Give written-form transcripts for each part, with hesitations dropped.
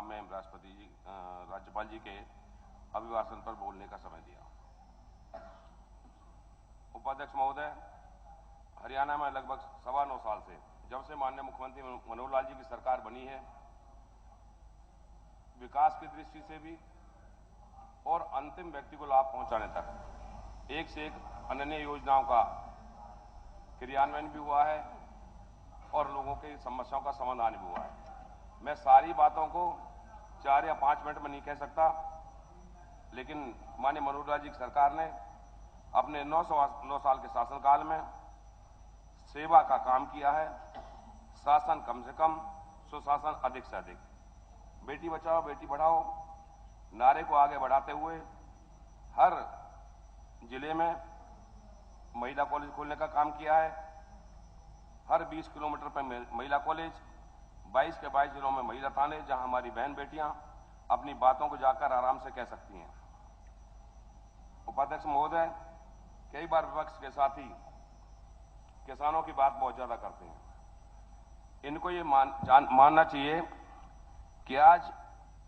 में राष्ट्रपति जी राज्यपाल जी के अभिभाषण पर बोलने का समय दिया। उपाध्यक्ष महोदय, हरियाणा में लगभग 9.25 साल से जब से माननीय मुख्यमंत्री मनोहर लाल जी की सरकार बनी है, विकास की दृष्टि से भी और अंतिम व्यक्ति को लाभ पहुंचाने तक एक से एक अनन्य योजनाओं का क्रियान्वयन भी हुआ है और लोगों की समस्याओं का समाधान भी हुआ है। मैं सारी बातों को 4 या 5 मिनट में नहीं कह सकता, लेकिन माननीय मनोहर लाल जी की सरकार ने अपने 9 साल के शासनकाल में सेवा का काम किया है। शासन कम से कम, सुशासन अधिक से अधिक। बेटी बचाओ बेटी पढ़ाओ नारे को आगे बढ़ाते हुए हर जिले में महिला कॉलेज खोलने का काम किया है। हर 20 किलोमीटर पर महिला कॉलेज, 22 के 22 जिलों में महिला थाने, जहां हमारी बहन बेटियां अपनी बातों को जाकर आराम से कह सकती हैं। उपाध्यक्ष महोदय, कई बार विपक्ष के साथी किसानों की बात बहुत ज्यादा करते हैं। इनको ये मानना चाहिए कि आज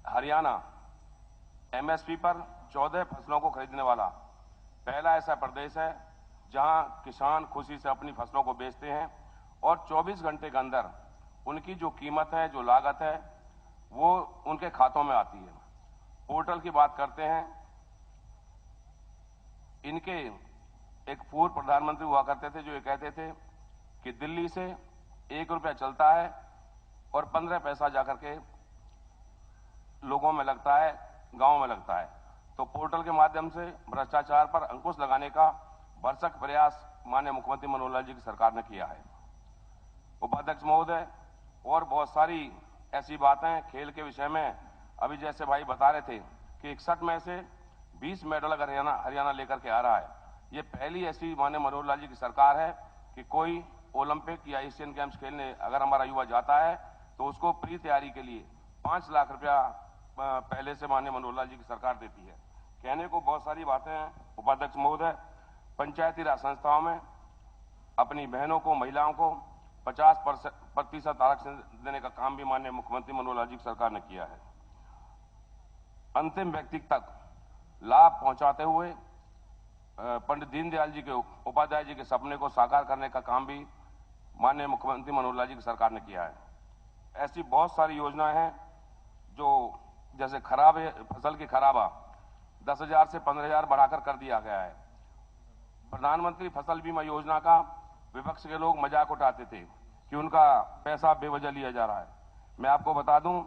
हरियाणा एमएसपी पर 14 फसलों को खरीदने वाला पहला ऐसा प्रदेश है जहां किसान खुशी से अपनी फसलों को बेचते हैं और 24 घंटे के अंदर उनकी जो कीमत है, जो लागत है, वो उनके खातों में आती है। पोर्टल की बात करते हैं, इनके एक पूर्व प्रधानमंत्री हुआ करते थे जो ये कहते थे कि दिल्ली से 1 रुपया चलता है और 15 पैसा जाकर के लोगों में लगता है, गांव में लगता है। तो पोर्टल के माध्यम से भ्रष्टाचार पर अंकुश लगाने का भरसक प्रयास माननीय मुख्यमंत्री मनोहर लाल जी की सरकार ने किया है। उपाध्यक्ष महोदय, और बहुत सारी ऐसी बातें खेल के विषय में, अभी जैसे भाई बता रहे थे कि 61 में से 20 मेडल अगर हरियाणा लेकर के आ रहा है, ये पहली ऐसी माननीय मनोहर लाल जी की सरकार है कि कोई ओलंपिक या एशियन गेम्स खेलने अगर हमारा युवा जाता है तो उसको प्री तैयारी के लिए 5 लाख रुपया पहले से माननीय मनोहर लाल जी की सरकार देती है। कहने को बहुत सारी बातें हैं। उपाध्यक्ष महोदय, पंचायती राज संस्थाओं में अपनी बहनों को, महिलाओं को 50% आरक्षण देने का काम भी माननीय मुख्यमंत्री मनोहर लाल जी की सरकार ने किया है। अंतिम व्यक्ति तक लाभ पहुंचाते हुए पंडित दीनदयाल जी के, उपाध्याय जी के सपने को साकार करने का काम भी माननीय मुख्यमंत्री मनोहर लाल जी की सरकार ने किया है। ऐसी बहुत सारी योजनाएं हैं जो, जैसे फसल की खराबा 10,000 से 15,000 बढ़ाकर कर दिया गया है। प्रधानमंत्री फसल बीमा योजना का विपक्ष के लोग मजाक उठाते थे कि उनका पैसा बेवजह लिया जा रहा है। मैं आपको बता दूं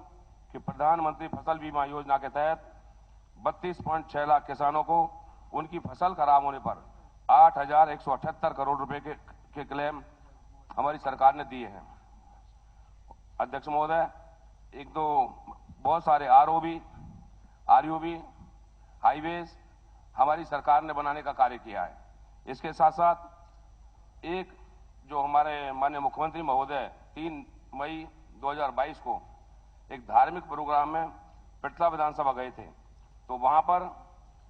कि प्रधानमंत्री फसल बीमा योजना के तहत 32.6 लाख किसानों को उनकी फसल खराब होने पर 8,178 करोड़ रुपए के क्लेम हमारी सरकार ने दिए हैं। अध्यक्ष महोदय, एक दो बहुत सारे आरओबी, हाईवेज हमारी सरकार ने बनाने का कार्य किया है। इसके साथ साथ एक जो हमारे माननीय मुख्यमंत्री महोदय 3 मई 2022 को एक धार्मिक प्रोग्राम में पिटला विधानसभा गए थे, तो वहां पर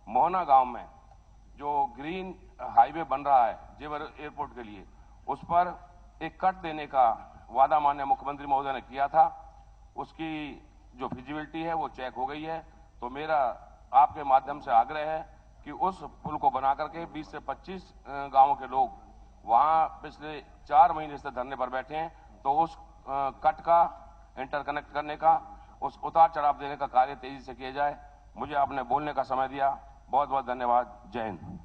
मोहना गांव में जो ग्रीन हाईवे बन रहा है जेवर एयरपोर्ट के लिए, उस पर एक कट देने का वादा माननीय मुख्यमंत्री महोदय ने किया था। उसकी जो फिजिबिलिटी है वो चेक हो गई है। तो मेरा आपके माध्यम से आग्रह है कि उस पुल को बना करके 20 से 25 गांवों के लोग वहां पिछले 4 महीने से धरने पर बैठे हैं, तो उस कट का इंटरकनेक्ट करने का, उस उतार चढ़ाव देने का कार्य तेजी से किया जाए। मुझे आपने बोलने का समय दिया, बहुत बहुत धन्यवाद। जय हिंद।